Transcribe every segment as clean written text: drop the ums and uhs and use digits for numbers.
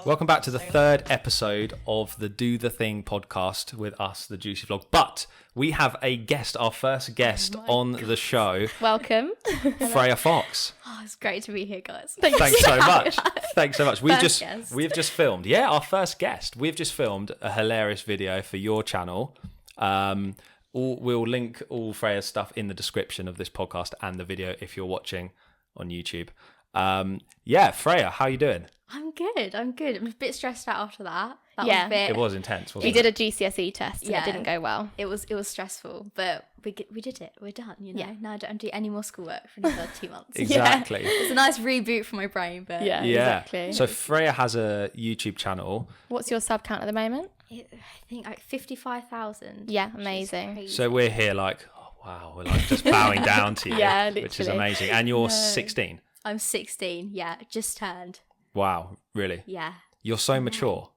Welcome back to the third episode of the Do The Thing podcast with us, the Juicy Vlog. But we have a guest, our first guest on the show. Welcome. Freya Fox. Oh, it's great to be here, guys. Thanks so much. Thanks so much. We've Guest. just filmed. Yeah, our first guest. We've just filmed a hilarious video for your channel. We'll link all Freya's stuff in the description of this podcast and the video if you're watching on YouTube. Freya, how are you doing? I'm good. I'm a bit stressed out after that. Yeah. It was intense, wasn't We it? did a GCSE test and it didn't go well. It was stressful, but we did it. We're done, you know. Yeah. Now I don't do any more schoolwork for another 2 months. Exactly. It's a nice reboot for my brain, but Yeah, exactly. So Freya has a YouTube channel. What's your sub count at the moment? I think like 55,000. Yeah, amazing. So we're here like, oh, wow, we're like just bowing down to you, Yeah, which is literally. amazing. And you're 16. I'm 16. Yeah, just turned. Wow, really? Yeah. You're so mature.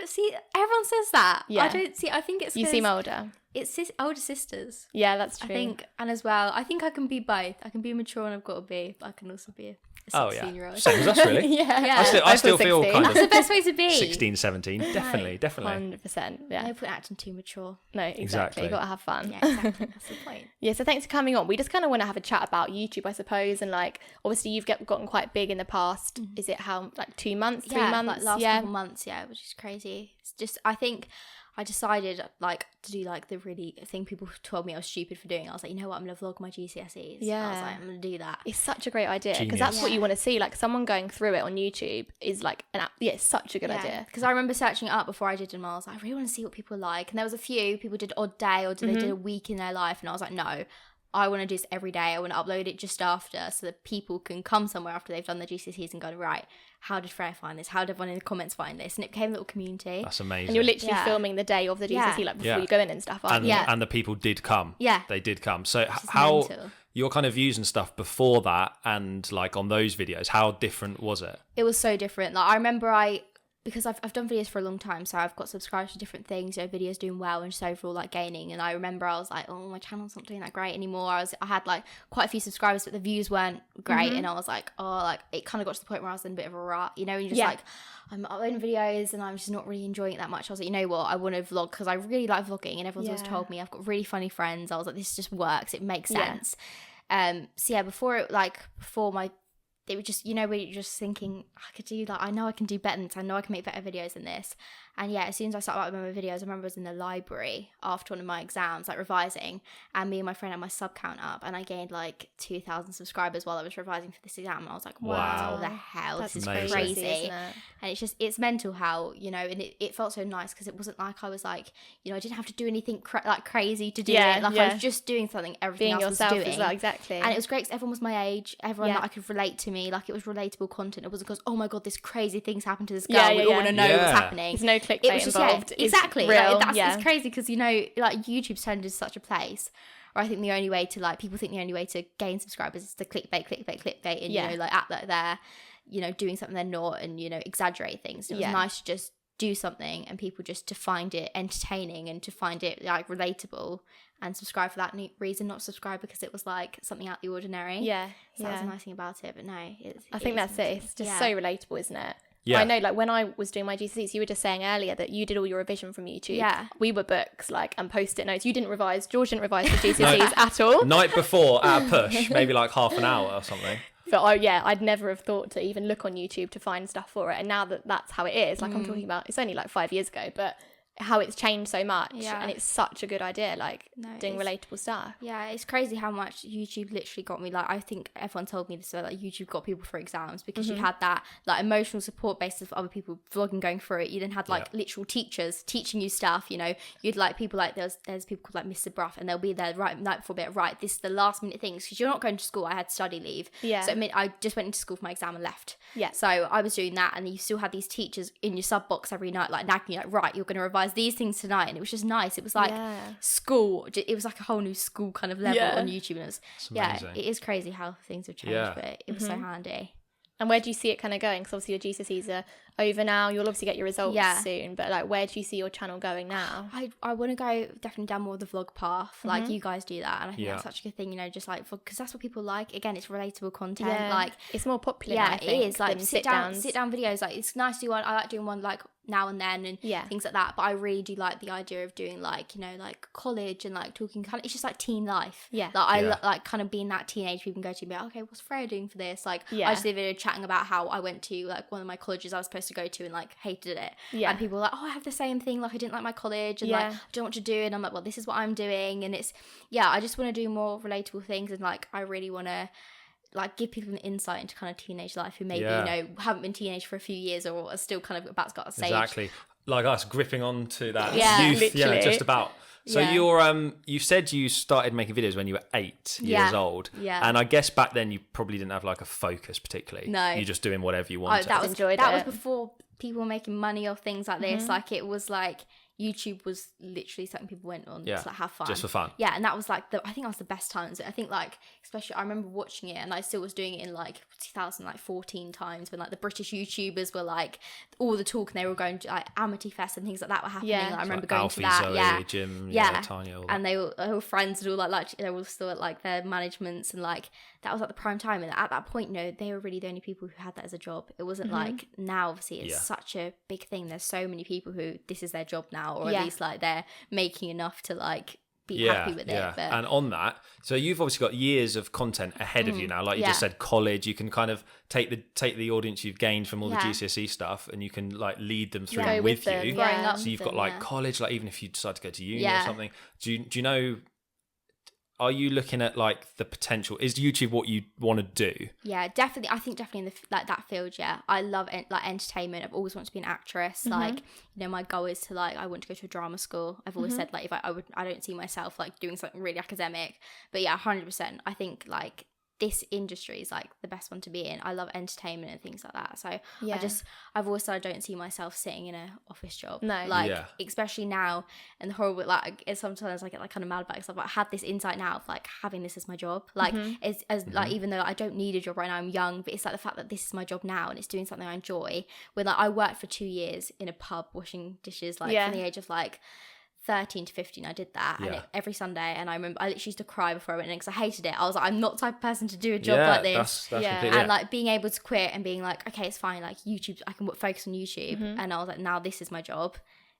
See, everyone says that. Yeah. I don't see. I think it's You 'cause seem older. It's older sisters. Yeah, that's true. I think, and as well, I think I can be both. I can be mature and I've got to be, but I can also be a 16-year-old. Same as us, really. Yeah. Yeah. I still feel 16. kind That's of the best way to be. 16, 17. Definitely. 100%. Yeah. No point acting too mature. No, exactly. Exactly. You've got to have fun. Yeah, exactly. That's the point. Yeah, so thanks for coming on. We just kind of want to have a chat about YouTube, I suppose, and like obviously you've gotten quite big in the past. Is it how like 2 months, 3 months? Like last couple months, which is crazy. It's just I think I decided like to do like the really thing people told me I was stupid for doing. I was like, you know what, I'm gonna vlog my GCSEs. Yeah. I was like, I'm gonna do that. It's such a great idea because Genius. that's what you want to see. Like someone going through it on YouTube is like it's such a good idea. Because I remember searching it up before I did them. I was like, I really want to see what people are like. And there was a few people did odd day or they did a week in their life, and I was like, no. I want to do this every day. I want to upload it just after so that people can come somewhere after they've done their GCSEs and go, right, how did Freya find this? How did everyone in the comments find this? And it became a little community. That's amazing. And you're literally filming the day of the GCSE, like before you go in and stuff, aren't you? And the people did come. Yeah. They did come. So Which is how mental. your kind of views and stuff before that and like on those videos, how different was it? It was so different. Like I remember because I've done videos for a long time, so I've got subscribers to different things, videos doing well and just overall like gaining. And I remember I was like, oh, my channel's not doing that great anymore. I had like quite a few subscribers, but the views weren't great. And I was like, oh, like it kind of got to the point where I was in a bit of a rut, and you're just like, I'm uploading videos and I'm just not really enjoying it that much. I was like, you know what, I want to vlog because I really like vlogging, and everyone's always told me I've got really funny friends. I was like, this just works, it makes sense. Before they were just, where you're just thinking, I could do that. I know I can do better than this. I know I can make better videos than this. And as soon as I started uploading my videos, I remember I was in the library after one of my exams, like revising, and me and my friend had my sub count up, and I gained like 2,000 subscribers while I was revising for this exam. And I was like, wow, what the hell? That's this is amazing. crazy. Isn't it? And it's mental how, and it felt so nice because it wasn't like I was like, I didn't have to do anything like crazy to do it. Like I was just doing something everything Being else yourself was doing. as well, exactly. And it was great because everyone was my age, everyone that I could relate to me. Like it was relatable content. It wasn't because, oh my God, this crazy thing's happened to this girl. We all want to know what's happening. There's no clickbait It was just, involved. It's exactly. real. It's crazy because, like YouTube's turned into such a place. Or I think the only way to people think the only way to gain subscribers is to clickbait and, like act like they're, doing something they're not and, exaggerate things. And it was nice to just do something and people just to find it entertaining and to find it like relatable and subscribe for that reason, not subscribe because it was like something out the ordinary. So that was a nice thing about it. But no, I think that's it. It's just so relatable, isn't it? Yeah. I know, like when I was doing my GCSEs, you were just saying earlier that you did all your revision from YouTube. Yeah. We were books, and post-it notes. You didn't revise. George didn't revise for GCSEs at all. Night before at a push, maybe like half an hour or something. But I'd never have thought to even look on YouTube to find stuff for it. And now that's how it is. Like I'm talking about, it's only like 5 years ago, but how it's changed so much. And it's such a good idea, doing relatable stuff. Yeah, it's crazy how much YouTube literally got me. Like I think everyone told me this, so like YouTube got people for exams because you had that like emotional support basis of other people vlogging, going through it. You then had like literal teachers teaching you stuff. You'd like people like there's people called like Mr. Bruff, and they'll be there right night before bed. Right, this is the last minute things because you're not going to school. I had study leave, so I just went into school for my exam and left. So I was doing that, and you still had these teachers in your sub box every night, like nagging you, like, right, you're going to revise these things tonight. And it was just nice. It was like school. It was like a whole new school kind of level on YouTube. And it was, it is crazy how things have changed, but it was so handy. And where do you see it kind of going? Because obviously your GCSEs are over now. You'll obviously get your results soon. But like, where do you see your channel going now? I want to go definitely down more the vlog path. Like you guys do that, and I think that's such a good thing. You know, just like because that's what people like. Again, it's relatable content. Yeah. Like it's more popular. Yeah, now, I think, it is. Like sit down videos. Like it's nice to do one. I like doing one like now and then and things like that. But I really do like the idea of doing like, you know, like college and like talking kind of, it's just like teen life. Yeah. Like I like kind of being that teenage people can go to and be like, okay, what's Freya doing for this? Like I just did a video chatting about how I went to like one of my colleges I was supposed to go to and like hated it. Yeah. And people were like, oh, I have the same thing. Like I didn't like my college and like I don't know what to do. And I'm like, well, this is what I'm doing. And it's, I just want to do more relatable things. And like, I really want to like give people an insight into kind of teenage life who maybe, you know, haven't been teenage for a few years or are still kind of about to get a stage. Exactly. Like us gripping onto that youth, literally. just about. So you said you started making videos when you were 8 years old. Yeah. And I guess back then you probably didn't have like a focus particularly. No. You're just doing whatever you wanted. That was before people were making money off things like this. Like it was like YouTube was literally something people went on to like have fun. Just for fun. Yeah, and that was like I think that was the best times. I think like especially I remember watching it and I still was doing it in like 2014 times when like the British YouTubers were like all the talk and they were going to like Amity Fest and things like that were happening. Yeah. Like, I remember like going Alfie, to that. Zoe, Jim, Tanya. And they were friends and all like they were still at like their managements and like that was at the prime time. And at that point, you know, they were really the only people who had that as a job. It wasn't like now obviously it's such a big thing. There's so many people who this is their job now, or at least like they're making enough to like be happy with it. But and on that, so you've obviously got years of content ahead of you now. Like you just said, college. You can kind of take the audience you've gained from all the GCSE stuff, and you can like lead them through with you. Growing up, so you've got like college, like even if you decide to go to uni or something. Do you know? Are you looking at like the potential? Is YouTube what you want to do? Yeah, definitely. I think definitely in the like that field. Yeah, I love like entertainment. I've always wanted to be an actress. Like, you know, my goal is to like I want to go to a drama school. I've always said like if I don't see myself like doing something really academic. But yeah, 100%. I think like this industry is like the best one to be in. I love entertainment and things like that. So I've always said I don't see myself sitting in an office job. No. Like, especially now and the horrible, like sometimes I get like kind of mad about it because I had this insight now of like having this as my job. Like it's as like, even though I don't need a job right now, I'm young, but it's like the fact that this is my job now and it's doing something I enjoy. When like I worked for 2 years in a pub washing dishes, like from the age of like 13 to 15 I did that and every Sunday, and I remember I literally used to cry before I went in because I hated it. I was like, I'm not the type of person to do a job like this. That's and like being able to quit and being like, okay, it's fine, like YouTube, I can focus on YouTube. And I was like, now this is my job.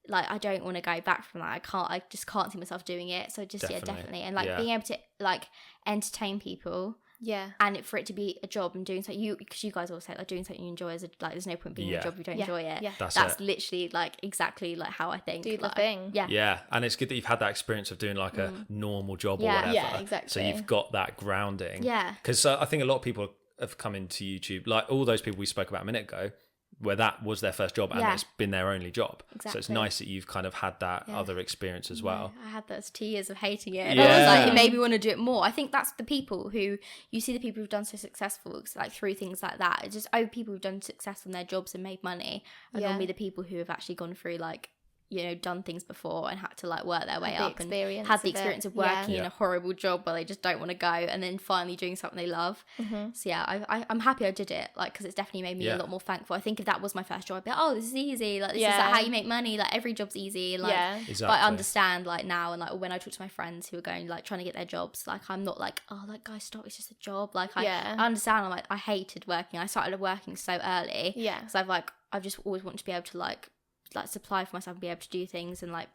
Like I don't want to go back from that. I just can't see myself doing it. So just definitely. And like being able to like entertain people. Yeah, and for it to be a job and doing something because you guys all say like doing something you enjoy is like there's no point being a job if you don't enjoy it. Yeah, that's literally like exactly like how I think. Do like, the thing. Yeah, and it's good that you've had that experience of doing like a normal job or whatever. Yeah, exactly. So you've got that grounding. Yeah, because I think a lot of people have come into YouTube, like all those people we spoke about a minute ago, where that was their first job and it's been their only job. Exactly. So it's nice that you've kind of had that other experience as well. I had those 2 years of hating it. And I was like, it made me want to do it more. I think that's the people who, you see the people who've done so successful, like through things like that. It's just, people who've done success in their jobs and made money are normally the people who have actually gone through like, you know, done things before and had to like work their way up and had the experience of working in a horrible job where they just don't want to go and then finally doing something they love. So yeah, I'm happy I did it, like because it's definitely made me a lot more thankful. I think if that was my first job I'd be like, oh, this is easy, like this is like how you make money, like every job's easy, and like exactly. But I understand like now, and like when I talk to my friends who are going like trying to get their jobs, like I'm not like, oh like guys stop, it's just a job. Like I understand, I'm like, I hated working. I started working so early because I've just always wanted to be able to like supply for myself and be able to do things and like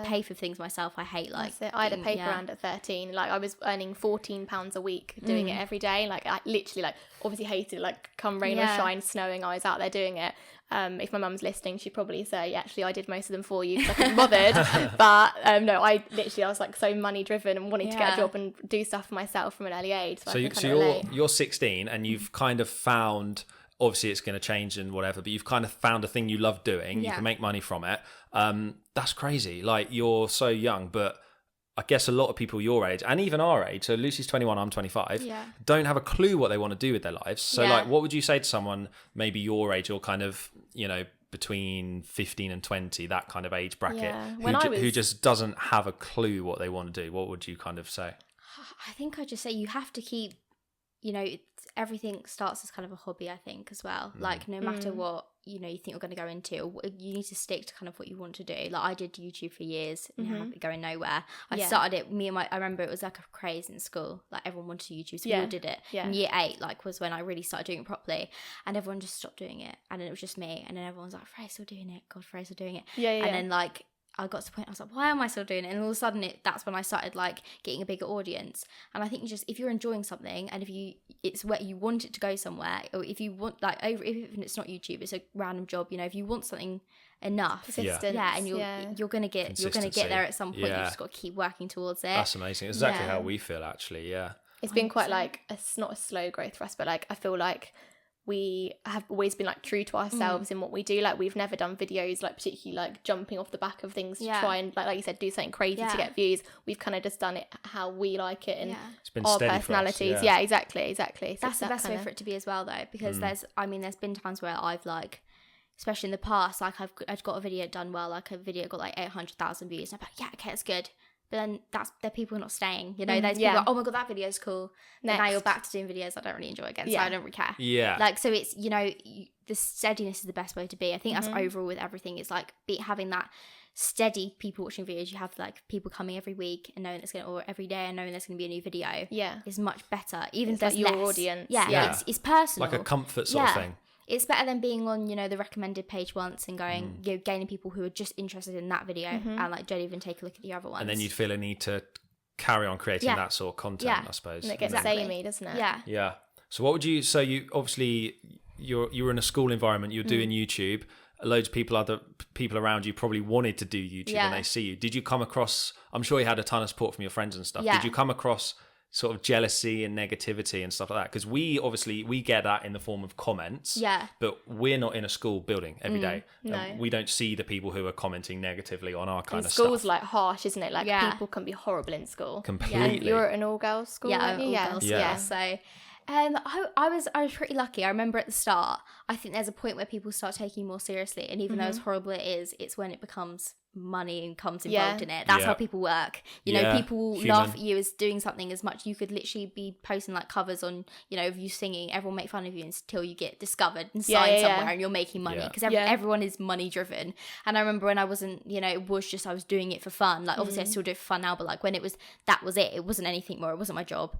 pay for things myself. I hate like I had a paper round at 13, like I was earning £14 a week doing it every day. Like I literally like obviously hated it, like come rain or shine, snowing, I was out there doing it. If my mum's listening, she'd probably say actually I did most of them for you because I couldn't bothered. But no, I was like so money driven and wanting to get a job and do stuff for myself from an early age. So you're 16 and you've kind of found, obviously it's going to change and whatever, but you've kind of found a thing you love doing. You can make money from it. That's crazy. Like you're so young, but I guess a lot of people your age and even our age, so Lucy's 21, I'm 25, don't have a clue what they want to do with their lives. So like, what would you say to someone maybe your age or kind of, you know, between 15 and 20, that kind of age bracket, who just doesn't have a clue what they want to do? What would you kind of say? I think I'd just say you have to keep you know, everything starts as kind of a hobby, I think, as well. Like, no matter what, you know, you think you're going to go into, you need to stick to kind of what you want to do. Like, I did YouTube for years and have it going nowhere. I started it, I remember it was like a craze in school. Like, everyone wanted to YouTube, so we all did it. And year 8, like, was when I really started doing it properly. And everyone just stopped doing it. And then it was just me. And then everyone was like, Freya's still doing it. God, Freya's still doing it. And then, like, I got to the point I was like, why am I still doing it? And all of a sudden that's when I started like getting a bigger audience. And I think if you're enjoying something and it's where you want it to go somewhere, or if you want like even if it's not YouTube, it's a random job, you know, if you want something enough, and you're gonna get there at some point. You just got to keep working towards it. That's amazing. Exactly how we feel actually. It's been quite like it's not a slow growth for us, but like I feel like we have always been like true to ourselves in what we do. Like we've never done videos like particularly like jumping off the back of things to try and like you said, do something crazy to get views. We've kind of just done it how we like it and it's been our steady personalities. For us, exactly. So that's the best way for it to be as well though, because there's been times where I've like, especially in the past, like I've got a video done well, like a video got like 800,000 views. And I'm like, okay, that's good. But then they're people not staying, you know. There's people like, oh my god, that video's cool. But now you're back to doing videos I don't really enjoy again, so I don't really care. Like, so it's, you know, the steadiness is the best way to be. I think that's overall with everything. It's like having that steady people watching videos. You have like people coming every week and knowing or every day and knowing there's going to be a new video. Is much better. Even if there's your less audience. It's personal. like a comfort sort of thing. It's better than being on, you know, the recommended page once and going, you know, gaining people who are just interested in that video and like don't even take a look at the other ones. And then you'd feel a need to carry on creating that sort of content, I suppose. And it gets samey, doesn't it? Yeah. So what would you? So you obviously you were in a school environment. You're doing YouTube. Loads of other people around you probably wanted to do YouTube when they see you. Did you come across? I'm sure you had a ton of support from your friends and stuff. Did you come across sort of jealousy and negativity and stuff like that? Because we get that in the form of comments, but we're not in a school building every day. We don't see the people who are commenting negatively on our kind of stuff. School's like harsh, isn't it? Like people can be horrible in school. Completely. You're at an all-girls school, all girls. So I was pretty lucky. I remember at the start, I think there's a point where people start taking you more seriously, and even though as horrible it is, it's when it becomes money and comes involved in it. That's how people work. You know, people will laugh at you as doing something as much. You could literally be posting like covers on, you know, of you singing. Everyone make fun of you until you get discovered and signed somewhere and you're making money, because everyone is money driven. And I remember when I wasn't, you know, it was just I was doing it for fun. Like obviously I still do it for fun now, but like when that was it wasn't anything more. It wasn't my job.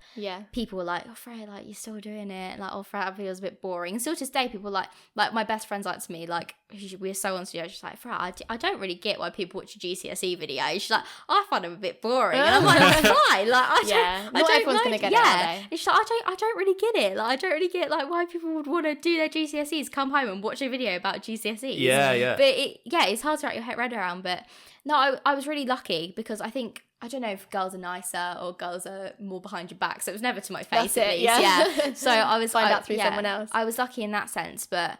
People were like, oh Freya, like you're still doing it. Like, oh Freya, that feels a bit boring. And still to this day, people like my best friends like to me, like we're so on studio, just like Freya, I don't really get why people watch your GCSE video. She's like, I find them a bit boring. And I'm like, that's fine. Like, not everyone's gonna get it, are they? It's like I don't really get it. Like, I don't really get like why people would want to do their GCSEs, come home and watch a video about GCSEs. But it's hard to wrap your head around. But no, I was really lucky because I don't know if girls are nicer or girls are more behind your back. So it was never to my face. That's it, So I was find out through someone else. I was lucky in that sense, but.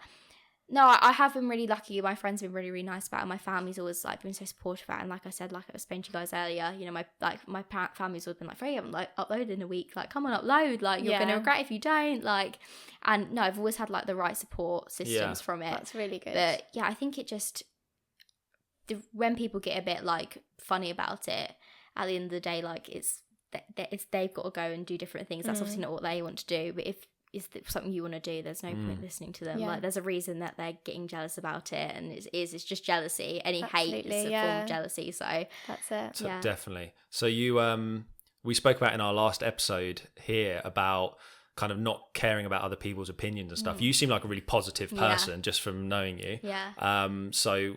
No, I have been really lucky. My friends have been really, really nice about it. My family's always like been so supportive about it. And like I said, like I was saying to you guys earlier, you know, my family's always been like, Freya, you haven't like uploaded in a week. Like, come on, upload. Like, you're gonna regret if you don't. Like, and no, I've always had like the right support systems from it. That's really good. But yeah, I think it just when people get a bit like funny about it, at the end of the day, like it's they've got to go and do different things. That's obviously not what they want to do. But if is something you want to do, there's no point listening to them. Like there's a reason that they're getting jealous about it, and it's just jealousy. Any hate is a form of jealousy. So that's it. So definitely. So you we spoke about in our last episode here about kind of not caring about other people's opinions and stuff. You seem like a really positive person just from knowing you. So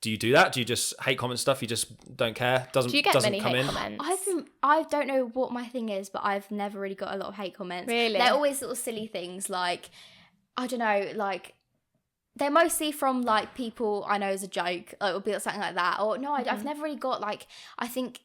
do you do that? Do you just hate comment stuff? You just don't care? Do you get many hate comments? I don't know what my thing is, but I've never really got a lot of hate comments. Really? They're always little silly things like, I don't know, like they're mostly from like people I know as a joke, like, it'll be something like that. Or no, I've never really got like, I think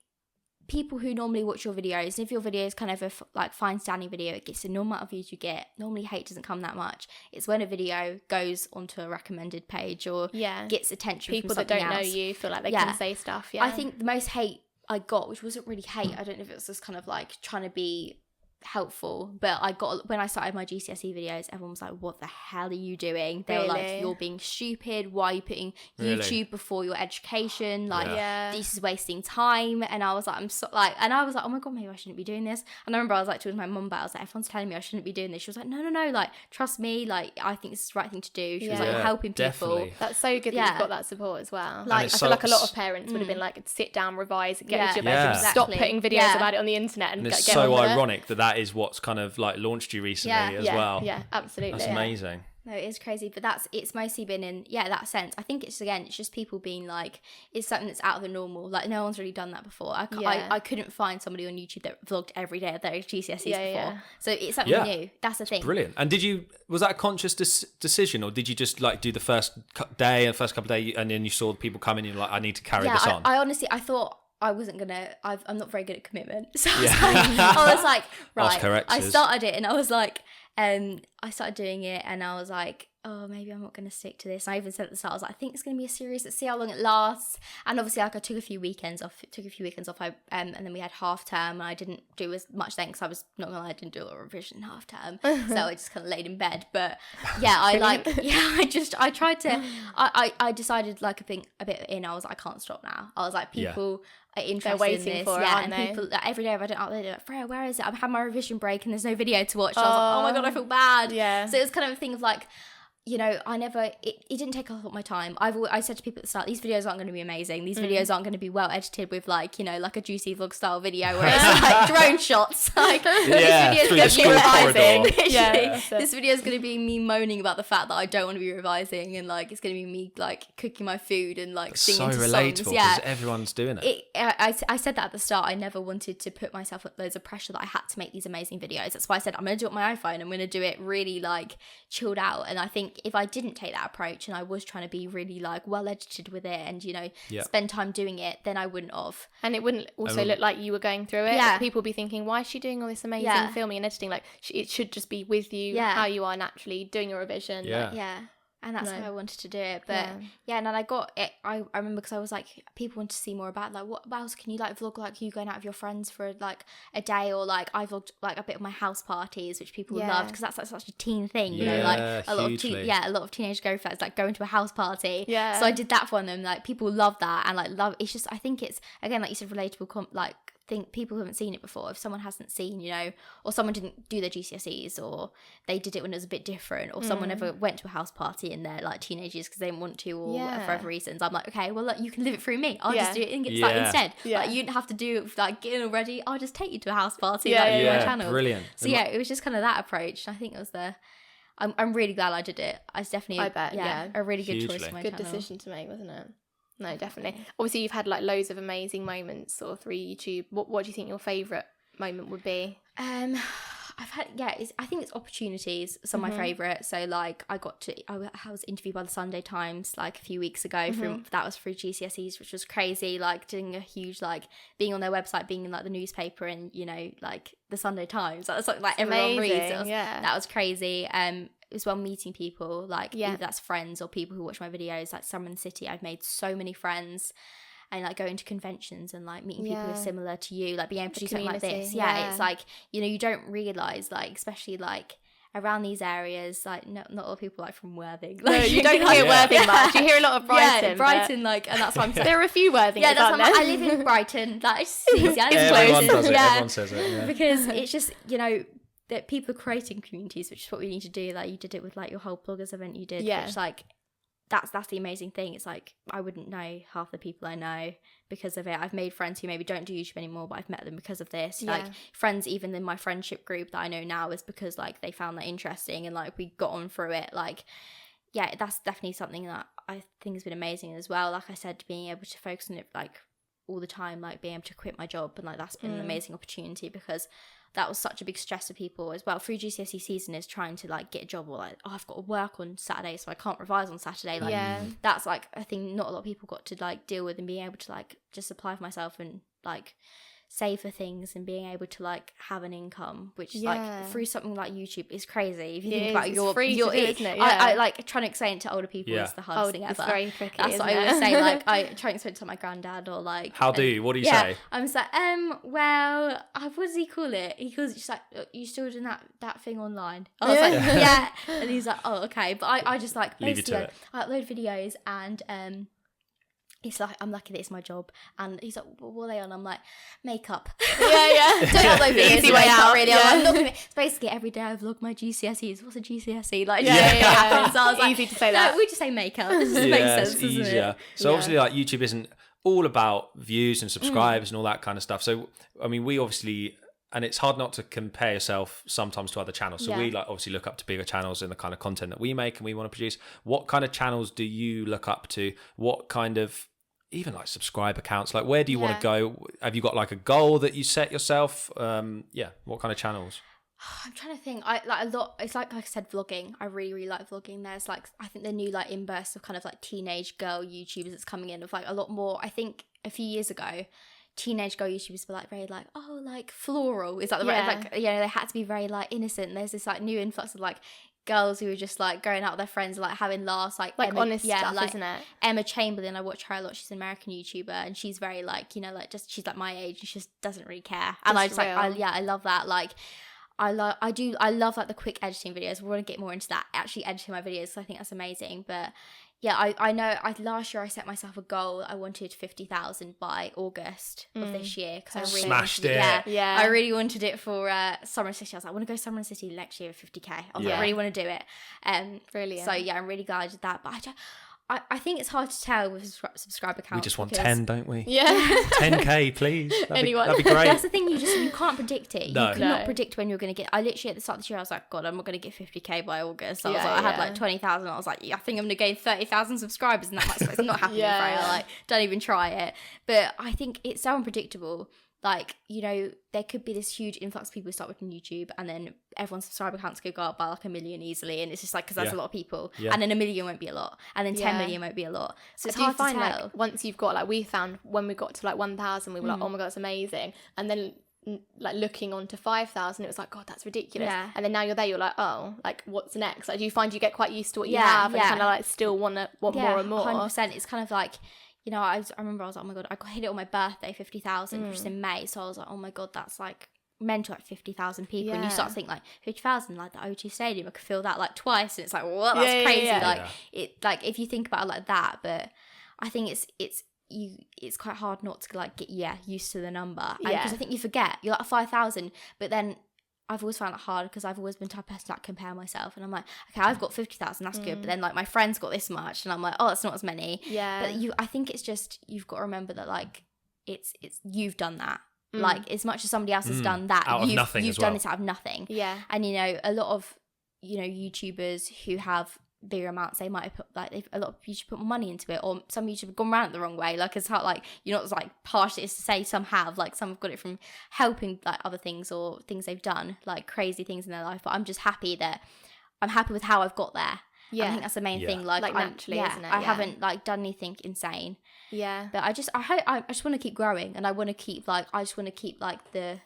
people who normally watch your videos, if your video is kind of a like fine standing video, it gets the normal amount of views you get. Normally hate doesn't come that much. It's when a video goes onto a recommended page or gets attention people from that don't else. know you feel like they can say stuff. I think the most hate I got, which wasn't really hate, I don't know if it was just kind of like trying to be helpful, but when I started my GCSE videos, everyone was like, what the hell are you doing? They were like, you're being stupid, why are you putting YouTube before your education, like this is wasting time. And I was like, oh my god, maybe I shouldn't be doing this. And I remember I was like talking to my mum about it, I was like, everyone's telling me I shouldn't be doing this. She was like, no, like trust me, like I think it's the right thing to do. She was like, you're helping people. That's so good that you've got that support as well. Like I feel like a lot of parents would have been like, sit down, revise, get into your bedroom, stop putting videos about it on the internet, and it's get so on with ironic that is what's kind of like launched you recently as well. Yeah, absolutely. That's amazing. No, it is crazy, but it's mostly been in that sense. I think it's just people being like, it's something that's out of the normal. Like no one's really done that before. I couldn't find somebody on YouTube that vlogged every day of their GCSEs before. So it's something new. That's the thing. Brilliant. And was that a conscious decision, or did you just like do the first day and first couple of days, and then you saw people coming and you're like, I need to carry this on? I honestly, I thought I wasn't gonna. I'm not very good at commitment, so I was like, right. I started it, and I was like, I started doing it, and I was like, oh, maybe I'm not gonna stick to this. And I even said at the start, I was like, I think it's gonna be a series. Let's see how long it lasts. And obviously, like I took a few weekends off. And then we had half term, and I didn't do as much then because I was not gonna lie, I didn't do a lot of revision half term, so I just kind of laid in bed. But yeah, I tried to. I decided like a bit in. I was like, I can't stop now. I was like, people. They're waiting in this, for it, aren't they? People like, every day if I don't upload it, like, Freya, where is it? I've had my revision break and there's no video to watch. So I was like, oh my god, I feel bad. Yeah. So it was kind of a thing of like, you know, it didn't take a lot of my time. I said to people at the start, these videos aren't going to be amazing. These videos aren't going to be well edited with like, you know, like a juicy vlog style video where it's like drone shots. Like this video is going to be revising. This video is going to be me moaning about the fact that I don't want to be revising, and like it's going to be me like cooking my food and like singing to songs. So relatable because everyone's doing it. I said that at the start. I never wanted to put myself with loads of pressure that I had to make these amazing videos. That's why I said I'm going to do it on my iPhone. I'm going to do it really like chilled out. And I think if I didn't take that approach and I was trying to be really like well edited with it and, you know, spend time doing it, then I wouldn't have. And it wouldn't also look like you were going through it. Yeah. People would be thinking, why is she doing all this amazing filming and editing? Like it should just be with you, how you are naturally doing your revision. And that's how I wanted to do it. But and then I got it. I remember because I was like, people want to see more about like what else can you like vlog, like you going out with your friends for like a day, or like I vlogged like a bit of my house parties, which people loved because that's like such a teen thing, you know, like a lot of teenage go for it, like going to a house party. Yeah. So I did that for them. Like people love that and like love. It's just I think it's again like you said relatable. Think people who haven't seen it before, if someone hasn't seen, you know, or someone didn't do their GCSEs, or they did it when it was a bit different, or someone never went to a house party in their like teenagers because they didn't want to, or for other reasons. I'm like, okay, well look, you can live it through me. I'll just do it instead. Like you don't have to do like getting all ready. I'll just take you to a house party on my channel. Brilliant. So it was just kind of that approach. I think it was I'm really glad I did it. It's definitely a really good choice for my channel. Good decision to make, wasn't it? No, definitely. Obviously, you've had like loads of amazing moments sort of through YouTube. What do you think your favourite moment would be? I've had I think it's opportunities. Some of my favourite. So like I was interviewed by the Sunday Times like a few weeks ago that was through GCSEs, which was crazy. Like doing a huge like being on their website, being in like the newspaper, and you know like the Sunday Times. That's like everyone reads. That was crazy. As well, meeting people like either that's friends or people who watch my videos. Like Summer in the City, I've made so many friends, and like going to conventions and like meeting people who are similar to you, like being able to do something like this. It's like, you know, you don't realise like, especially like around these areas, like not a lot of people like from Worthing. Like, no, you don't hear Worthing much. You hear a lot of Brighton. Brighton, like, and that's why I'm saying there are a few Worthing. Yeah, that's why I live in Brighton. Like it's easy. Everyone does it. Everyone says it. Because it's just, you know, that people are creating communities, which is what we need to do. Like you did it with like your whole bloggers event you did, which like that's the amazing thing. It's like I wouldn't know half the people I know because of it. I've made friends who maybe don't do YouTube anymore, but I've met them because of this. Like friends even in my friendship group that I know now is because like they found that interesting and like we got on through it. Like that's definitely something that I think has been amazing as well. Like I said, being able to focus on it like all the time, like being able to quit my job, and like that's been an amazing opportunity because that was such a big stress for people as well. Through GCSE season is trying to like get a job, or like, oh, I've got to work on Saturday, so I can't revise on Saturday. Like that's like a thing not a lot of people got to like deal with, and being able to like just apply for myself and like save for things and being able to like have an income, which like through something like YouTube is crazy. If you think about your free to do, isn't it? I like trying to explain it to older people is the hardest thing ever. It's very tricky. That's what I always say. Like I try to explain it to my granddad or like. What do you say? I'm just like, well, what does he call it? He calls it just like, you still doing that thing online? I was like, yeah. And he's like, oh, okay. But I just like basically I upload videos and it's like, I'm lucky that it's my job. And he's like, well, what are they on? I'm like, makeup. Yeah. Don't upload videos. Easy way out. Really. I'm not gonna, it's basically every day I vlog my GCSEs. What's a GCSE? Like, happens. So I was like, easy to say that. No, we just say makeup. This just makes sense, it's easier. doesn't it? So obviously, like, YouTube isn't all about views and subscribers and all that kind of stuff. So, I mean, we obviously... And it's hard not to compare yourself sometimes to other channels. So we like obviously look up to bigger channels in the kind of content that we make and we want to produce. What kind of channels do you look up to? What kind of even like subscriber counts? Like where do you want to go? Have you got like a goal that you set yourself? What kind of channels? I'm trying to think. I like a lot. It's like I said, vlogging. I really like vlogging. There's like I think the new like inburst of kind of like teenage girl YouTubers that's coming in of like a lot more. I think a few years ago, teenage girl YouTubers were like very like, oh, like floral. It's like the like they had to be very like innocent. And there's this like new influx of like girls who were just like going out with their friends, like having laughs, like Emma, honest stuff, like, isn't it? Emma Chamberlain, I watch her a lot. She's an American YouTuber, and she's very like, you know, like just she's like my age, and she just doesn't really care. And I just like, I love that. Like, I love like the quick editing videos. We want to get more into that, actually editing my videos. So I think that's amazing. But yeah, I know. Last year I set myself a goal. I wanted 50,000 by August of this year because I really smashed it. Yeah. I really wanted it for Summer and City. I was like, I want to go Summer and City next year with 50k. I was like, I really want to do it. Brilliant. So yeah, I'm really glad I did that. But I think it's hard to tell with subscriber count. We just want 10, don't we? Yeah. 10k, please. That'd be great. That's the thing. You can't predict it. No. You cannot predict when you're going to get. I literally at the start of the year I was like, God, I'm not going to get 50k by August. So I was like, I had like 20,000. I was like, I think I'm going to gain 30,000 subscribers, and that's it's not happening. Freya. Like, don't even try it. But I think it's so unpredictable. Like, you know, there could be this huge influx of people who start watching YouTube, and then everyone's subscriber counts could go up by like 1 million easily, and it's just like, because that's a lot of people, and then 1 million won't be a lot, and then 10 million won't be a lot. So it's hard to tell. Like, once you've got, like, we found when we got to like 1,000, we were like, oh my god, it's amazing, and then like looking on to 5,000, it was like, God, that's ridiculous. And then now you're there, you're like, oh, like what's next? Like, do you find you get quite used to what you have and kind of like still want more and more? 100%. It's kind of like, you know, I remember I was like, oh my god, I hit it on my birthday, 50,000, which is in May. So I was like, oh my god, that's like mental, like 50,000 people. And you start to think like 50,000, like the O2 Stadium, I could feel that like twice, and it's like, what? That's crazy. It like if you think about it like that. But I think it's quite hard not to like get used to the number, because I think you forget you're like 5,000, but then I've always found it hard because I've always been the type of person to like compare myself, and I'm like, okay, I've got 50,000, that's good, but then like my friend's got this much, and I'm like, oh, that's not as many. But I think it's just, you've got to remember that like it's you've done that. Like, as much as somebody else has done that, you've done it out of nothing. And you know, a lot of, you know, YouTubers who have bigger amounts, they might have put like a lot of YouTubers put more money into it, or some YouTubers have gone around it the wrong way. Like, it's hard, like, you're not like harsh it is to say some have, like some have got it from helping like other things or things they've done, like crazy things in their life. But I'm just happy that I'm happy with how I've got there. I think that's the main thing. Like naturally, isn't it? I haven't like done anything insane. But I just want to keep growing, and I just want to keep like the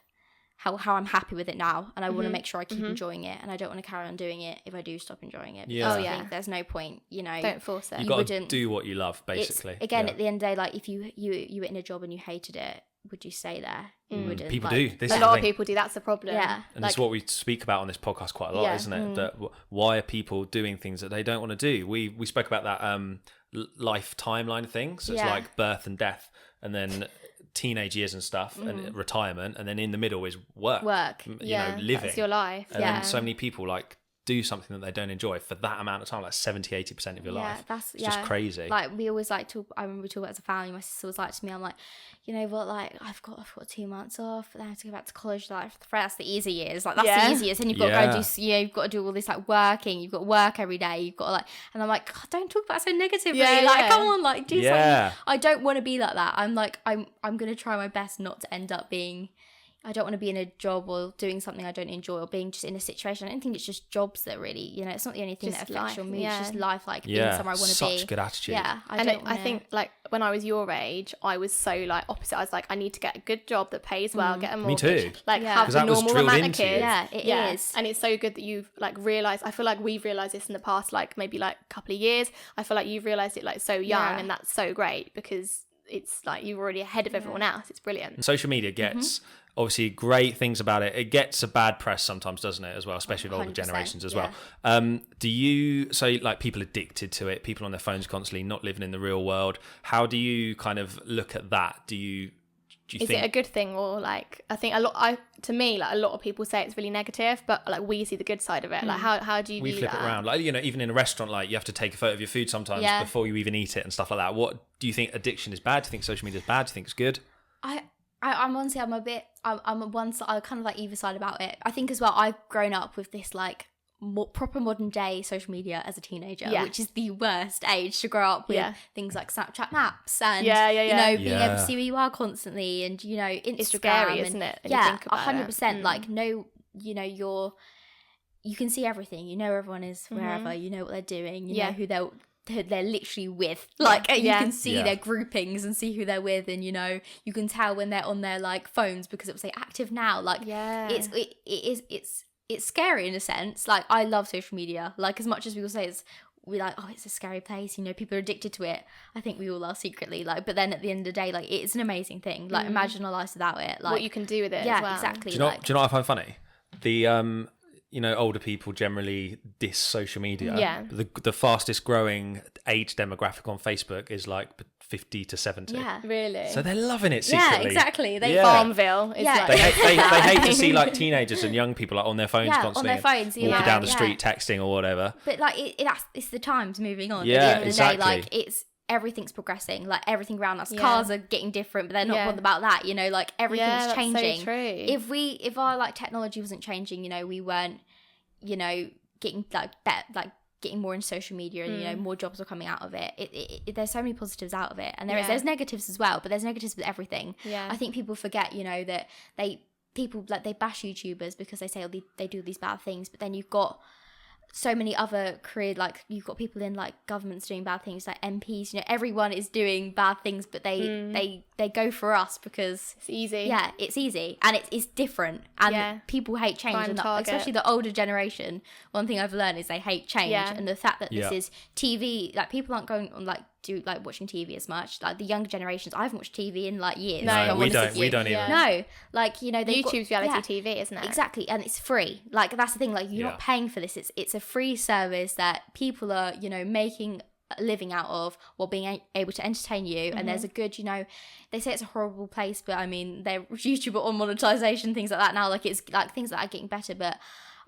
how I'm happy with it now, and I want to make sure I keep enjoying it, and I don't want to carry on doing it if I do stop enjoying it. I think there's no point, you know. Don't force it. You got to do what you love, basically. At the end of the day, like, if you were in a job and you hated it, would you stay there? You wouldn't. People like, do. A lot of people do. That's the problem. And like, it's what we speak about on this podcast quite a lot, isn't it? That why are people doing things that they don't want to do? We spoke about that life timeline thing. So it's like birth and death, and then teenage years and stuff, and retirement, and then in the middle is work, you know, living. That's your life. And then so many people like do something that they don't enjoy for that amount of time, like 70-80% of your life. It's just crazy. Like, we always like to, I remember we talk about as a family, my sister was like to me, I'm like, you know what, like, I've got 2 months off, then I have to go back to college. Like, that's the easy years, like, that's the easiest, and you've got to go do, you know, you've got to do all this like working, you've got to work every day, you've got to like, and I'm like, God, don't talk about it so negatively, like, come on, like, do something. I don't want to be like that. I'm like, I'm gonna try my best not to end up being, I don't want to be in a job or doing something I don't enjoy, or being just in a situation. I don't think it's just jobs that really, you know, it's not the only thing that affects your mood. It's just life, like being somewhere I want to be. Such good attitude. Yeah, I think like when I was your age, I was so like opposite. I was like, I need to get a good job that pays well, get a mortgage. Me too. Like have the normal romantic kids. Yeah, it is. And it's so good that you've like realised. I feel like we've realised this in the past, like maybe like a couple of years. I feel like you've realised it like so young, and that's so great because it's like you're already ahead of everyone else. It's brilliant. And social media gets obviously great things about it. It gets a bad press sometimes, doesn't it, as well, especially with older generations as well. Do you, so like people addicted to it, people on their phones constantly, not living in the real world, how do you kind of look at that? Do you think it a good thing, or like I think to me like a lot of people say it's really negative, but like we see the good side of it. Like how do you we flip it around, like, you know, even in a restaurant, like you have to take a photo of your food sometimes before you even eat it and stuff like that. What do you think? Addiction is bad? Do you think social media is bad? Do you think it's good? I'm honestly, I'm on one side, I'm kind of like either side about it. I think as well, I've grown up with this like proper modern day social media as a teenager, which is the worst age to grow up with things like Snapchat maps and you know, being able to see where you are constantly, and you know, Instagram. It's scary, isn't it? 100%. Like you know, you can see everything. You know, everyone is wherever. You know what they're doing. You know who they're literally with, like you can see their groupings and see who they're with, and you know, you can tell when they're on their like phones because it will say active now. Like it's scary in a sense. Like I love social media, like as much as people say we're like, oh, it's a scary place, you know, people are addicted to it. I think we all are secretly, like, but then at the end of the day, like it's an amazing thing. Like imagine our lives without it, like what you can do with it as well. Exactly. Do you know what I find funny? The you know, older people generally diss social media. Yeah. The fastest growing age demographic on Facebook is like 50 to 70. Yeah. Really? So they're loving it secretly. Yeah, exactly. Farmville is like... They hate to see like teenagers and young people like on their phones constantly. On their phones. Walking down the street texting or whatever. But like it's the times moving on. Yeah, at the end of exactly. the day, like everything's progressing, like everything around us. Cars are getting different, but they're not bothered about that, you know, like everything's changing. So true. If our like technology wasn't changing, you know, we weren't, you know, getting getting more into social media, and you know, more jobs are coming out of it. There's so many positives out of it, and there's negatives as well, but there's negatives with everything. I think people forget, you know, that they bash YouTubers because they say they do these bad things, but then you've got so many other career, like you've got people in like governments doing bad things, like MPs, you know, everyone is doing bad things, but they go for us because it's easy. Yeah, it's easy, and it's different, and people hate change, and especially the older generation. One thing I've learned is they hate change, and the fact that this is TV, like people aren't going on like watching TV as much. Like the younger generations, I haven't watched TV in like years. No, we don't either. No, like, you know, YouTube's reality TV, isn't it? Exactly, and it's free. Like that's the thing. Like you're not paying for this. It's a free service that people are, you know, making a living out of, while being able to entertain you. And there's a good, you know, they say it's a horrible place, but I mean, they're YouTube on monetization, things like that now. Like it's like things that are getting better, but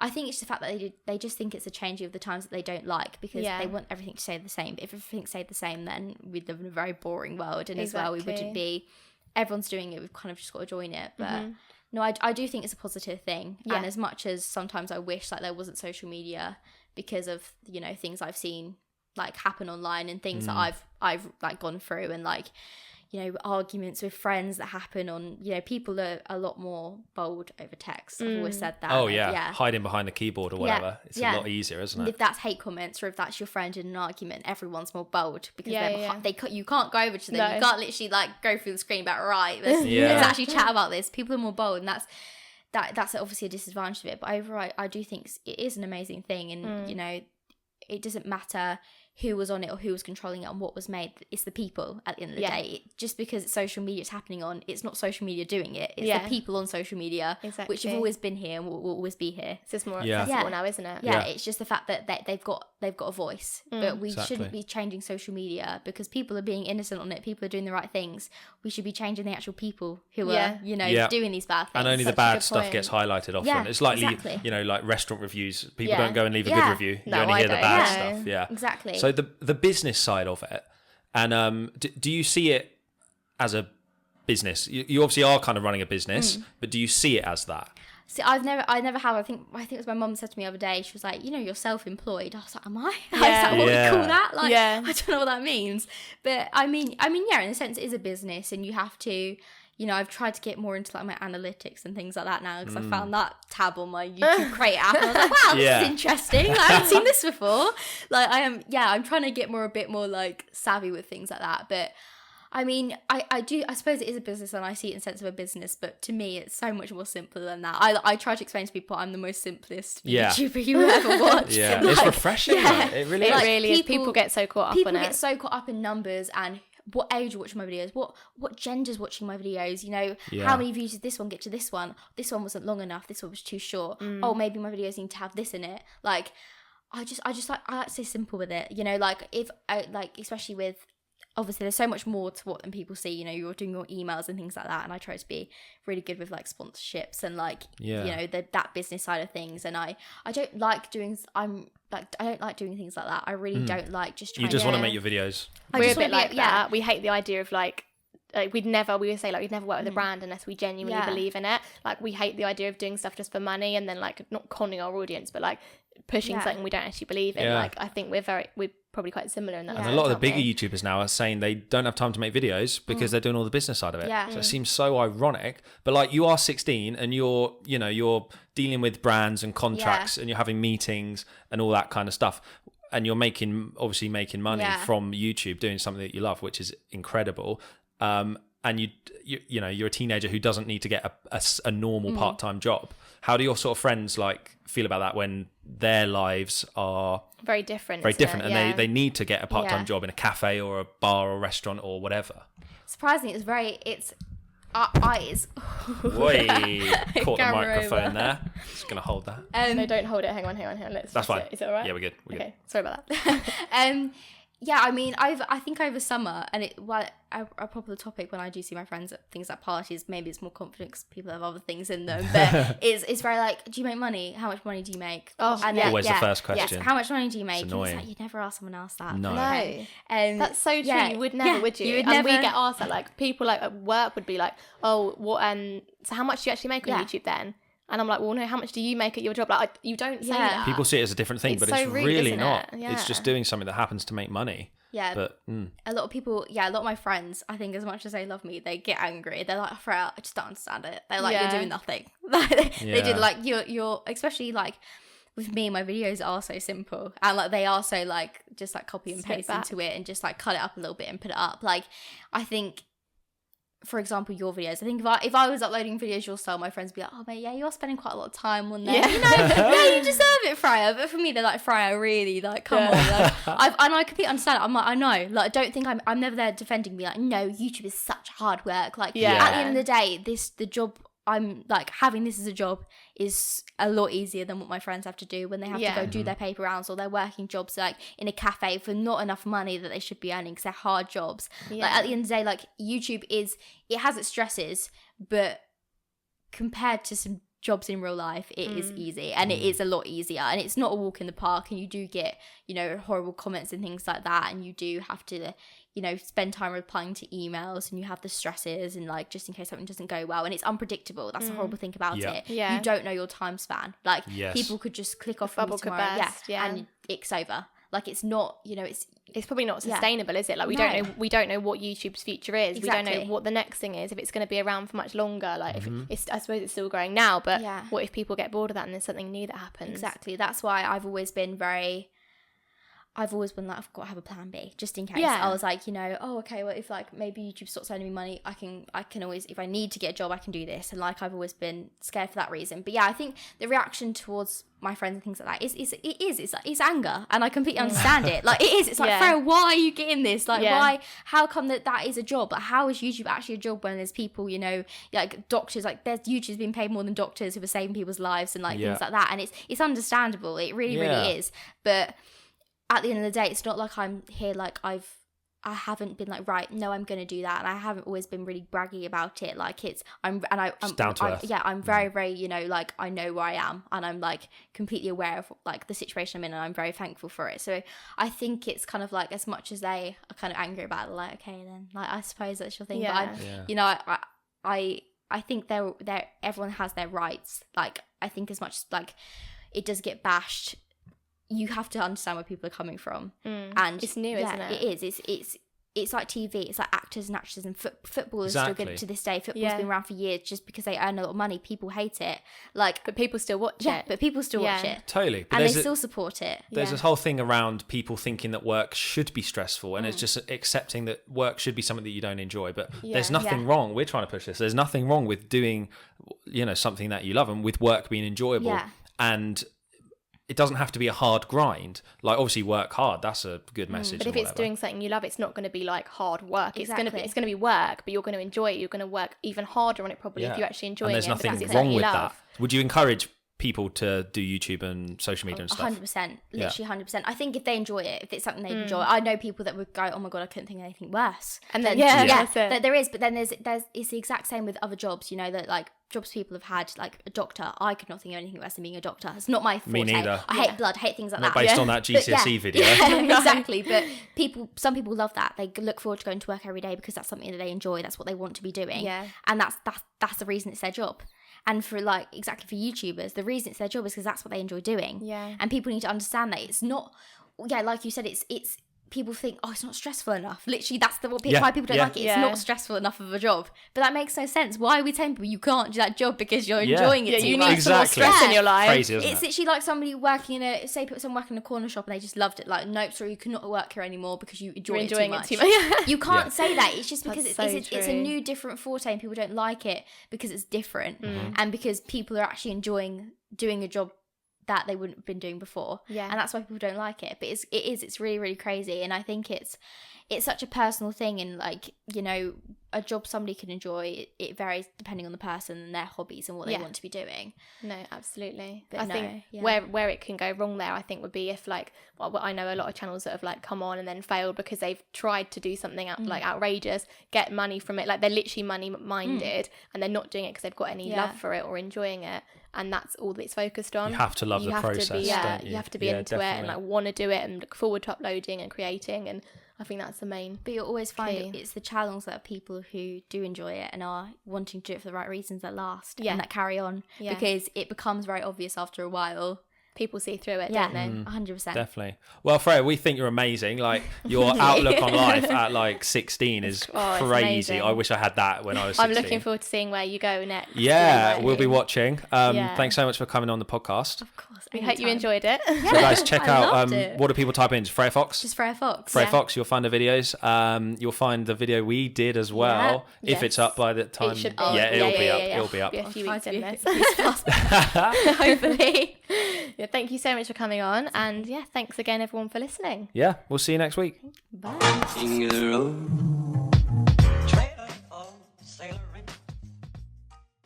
I think it's the fact that they just think it's a change of the times that they don't like, because they want everything to stay the same. But if everything stayed the same, then we'd live in a very boring world, and as well, we wouldn't be. Everyone's doing it. We've kind of just got to join it. But no, I do think it's a positive thing. And as much as sometimes I wish like there wasn't social media, because of, you know, things I've seen like happen online, and things that I've like gone through, and like, you know, arguments with friends that happen on, you know, people are a lot more bold over text. I've always said that. Oh yeah. Hiding behind the keyboard or whatever. It's a lot easier, isn't it? If that's hate comments, or if that's your friend in an argument, everyone's more bold, because you can't go over to them. No. You can't literally like go through the screen about let's actually chat about this. People are more bold, and that's obviously a disadvantage of it. But overall, I do think it is an amazing thing, and you know, it doesn't matter who was on it or who was controlling it and what was made. It's the people at the end of the day. Just because it's social media it's happening on, it's not social media doing it. It's the people on social media, which have always been here and will always be here. It's just more accessible now, isn't it? Yeah, it's just the fact that they've got a voice. But we shouldn't be changing social media because people are being innocent on it. People are doing the right things. We should be changing the actual people who are, you know, doing these bad things. And only the bad stuff gets highlighted often. Yeah, it's like, you know, like restaurant reviews. People don't go and leave a good review. You only hear the bad stuff. Yeah, exactly. So the business side of it, and do you see it as a business? You obviously are kind of running a business, but do you see it as that? See, I never have. I think it was my mum said to me the other day. She was like, you know, you're self-employed. I was like, am I? Is that what we call that? Like, I don't know what that means. But I mean, yeah, in a sense, it is a business, and you have to, I've tried to get more into like my analytics and things like that now, because I found that tab on my YouTube Create app and I was like, wow, this is interesting. I haven't seen this before. Like I'm trying to get a bit more like savvy with things like that. But I mean, I suppose it is a business and I see it in the sense of a business, but to me it's so much more simpler than that. I try to explain to people I'm the most simplest YouTuber you will ever watch. Yeah, like, it's refreshing. It really is. It really is. People get so caught up on it. People get so caught up in numbers and what age are watching my videos, what gender's watching my videos, how many views did this one get to this one wasn't long enough, this one was too short, oh maybe my videos need to have this in it. Like I like to stay simple with it, like if I like, especially with, obviously there's so much more to what than people see, you're doing your emails and things like that, and I try to be really good with like sponsorships and like that business side of things, and I don't like doing things like that. I really don't like just trying. You just want to make your videos. We're a bit like that. We hate the idea of like we'd never work with a brand unless we genuinely believe in it. Like we hate the idea of doing stuff just for money and then like not conning our audience, but like pushing something we don't actually believe in. Like I think we're probably quite similar in that. And a lot of the bigger YouTubers now are saying they don't have time to make videos because they're doing all the business side of it. So it seems so ironic. But like you are 16 and you're dealing with brands and contracts and you're having meetings and all that kind of stuff. And you're obviously making money from YouTube doing something that you love, which is incredible. And you're a teenager who doesn't need to get a normal part-time job. How do your sort of friends like feel about that when their lives are very different and they need to get a part-time job in a cafe or a bar or restaurant or whatever? Surprisingly, it's Way caught the microphone there. Just gonna hold that. No, don't hold it. Hang on. That's fine. Is it all right? Yeah, we're good. Okay, sorry about that. Yeah, I mean, I think over summer, and a popular topic when I do see my friends at things like parties, maybe it's more confident because people have other things in them, but it's very like, do you make money? How much money do you make? Always the first question. Yes, how much money do you make? It's annoying. It's like, you'd never ask someone else that. No. That's so true. You would never, would you? You would and never. we get asked that, like people like at work would be like, oh, what? So how much do you actually make on YouTube then? And I'm like, well, no, how much do you make at your job? Like, you don't say that. People see it as a different thing, but so it's rude, really isn't not. it? Yeah. It's just doing something that happens to make money. Yeah, but a lot of people, a lot of my friends, I think as much as they love me, they get angry. They're like, Freya, I just don't understand it. They're like, you're doing nothing. They did like, you're, especially like with me, my videos are so simple. And like, they are so like, just like copy and paste into it and just like cut it up a little bit and put it up. Like, I think, for example, your videos, I think if I was uploading videos your style, my friends would be like, oh mate, you're spending quite a lot of time on there. You deserve it, Freya. But for me, they're like, Freya, really, like, come on. Like, I completely understand it. I'm like, I know, like, I don't think I'm never there defending me, like, no, YouTube is such hard work. Like, at the end of the day, the job I'm like, having this as a job is a lot easier than what my friends have to do when they have to go do their paper rounds or they're working jobs like in a cafe for not enough money that they should be earning because they're hard jobs. Like at the end of the day, like YouTube it has its stresses, but compared to some jobs in real life, it is easy and it is a lot easier and it's not a walk in the park, and you do get, horrible comments and things like that, and you do have to spend time replying to emails, and you have the stresses and like just in case something doesn't go well, and it's unpredictable. That's the horrible thing about it. You don't know your time span. Like people could just click off from tomorrow and it's over. Like it's not, it's probably not sustainable, is it? Like we don't know what YouTube's future is. Exactly. We don't know what the next thing is, if it's going to be around for much longer. Like if I suppose it's still growing now, but what if people get bored of that and there's something new that happens? Exactly. That's why I've always been like, I've got to have a plan B just in case. I was like, okay, well, if like maybe YouTube stops sending me money, I can always, if I need to get a job, I can do this. And like I've always been scared for that reason. But I think the reaction towards my friends and things like that is anger, and I completely understand it. Like it is. It's like, Freya, why are you getting this? Like why? How come that is a job? Like how is YouTube actually a job when there's people, like doctors, like there's YouTubers being paid more than doctors who are saving people's lives and like things like that. And it's understandable. It really is. But at the end of the day, it's not like I'm here like I haven't been like, right, no, I'm going to do that. And I haven't always been really braggy about it. Like I'm down to earth. Yeah, I'm very, very, like I know where I am and I'm like completely aware of like the situation I'm in, and I'm very thankful for it. So I think it's kind of like, as much as they are kind of angry about it, like, okay, then like, I suppose that's your thing. But I think they're everyone has their rights. Like, I think as much as like it does get bashed, you have to understand where people are coming from. And it's new, isn't it? It is. it's like TV, it's like actors and actresses, and football is still good to this day. Football's been around for years just because they earn a lot of money. People hate it, like, but people still watch it. But people still watch it. Totally. But and they still support it. There's this whole thing around people thinking that work should be stressful, and it's just accepting that work should be something that you don't enjoy. But there's nothing wrong. We're trying to push this. There's nothing wrong with doing, something that you love, and with work being enjoyable. Yeah. And it doesn't have to be a hard grind. Like, obviously work hard, that's a good message. But if it's doing something you love, it's not going to be like hard work. Exactly. It's going to be work, but you're going to enjoy it. You're going to work even harder on it probably if you actually enjoy it. And there's nothing wrong with that. Would you encourage people to do YouTube and social media and stuff? 100%, literally 100%. I think if they enjoy it, if it's something they enjoy, I know people that would go, oh my god, I couldn't think of anything worse. And then there is, but then there's it's the exact same with other jobs, that like jobs people have had, like a doctor. I could not think of anything worse than being a doctor. It's not my forte. Me neither. I hate blood, hate things like that. Based on that GCSE video. Exactly. But some people love that. They look forward to going to work every day because that's something that they enjoy. That's what they want to be doing. Yeah. And that's the reason it's their job. And for exactly for YouTubers, the reason it's their job is because that's what they enjoy doing. Yeah. And people need to understand that it's not, like you said, it's people think, oh, it's not stressful enough. Literally, that's why people don't like it. It's not stressful enough of a job. But that makes no sense. Why are we telling people you can't do that job because you're enjoying it? You need some more stress in your life. Crazy, isn't it's literally like somebody working someone working in a corner shop and they just loved it. Like, nope, sorry, you cannot work here anymore because you enjoy it too much. You can't say that. It's just because it's a new, different forte, and people don't like it because it's different, and because people are actually enjoying doing a job that they wouldn't have been doing before. And that's why people don't like it. But it's really, really crazy. And I think it's such a personal thing, and like, a job somebody can enjoy, it varies depending on the person and their hobbies and what they want to be doing. No, absolutely. But I think where it can go wrong there, I think, would be if I know a lot of channels that have come on and then failed because they've tried to do something outrageous, get money from it, like they're literally money minded, and they're not doing it because they've got any love for it or enjoying it, and that's all that it's focused on. You have to love the process, don't you? You have to be into it and want to do it and look forward to uploading and creating, and I think that's the main. But you'll always find it's the channels that are people who do enjoy it and are wanting to do it for the right reasons that last and that carry on, because it becomes very obvious after a while. People see through it, don't they? 100%. Definitely. Well, Freya, we think you're amazing. Like, your outlook on life at 16 is crazy. I wish I had that when I was 16. I'm looking forward to seeing where you go next. Yeah, we'll be watching. Thanks so much for coming on the podcast. Of course. We hope you enjoyed it. So guys, check out, what do people type in? Freya Fox? Just Freya Fox. Freya Fox, you'll find the videos. You'll find the video we did as well. Yeah. If it's up by the time. It should be. It'll be up. It'll be up. Be a few weeks in this. Hopefully. Thank you so much for coming on, and thanks again everyone for listening. Yeah, we'll see you next week. Bye.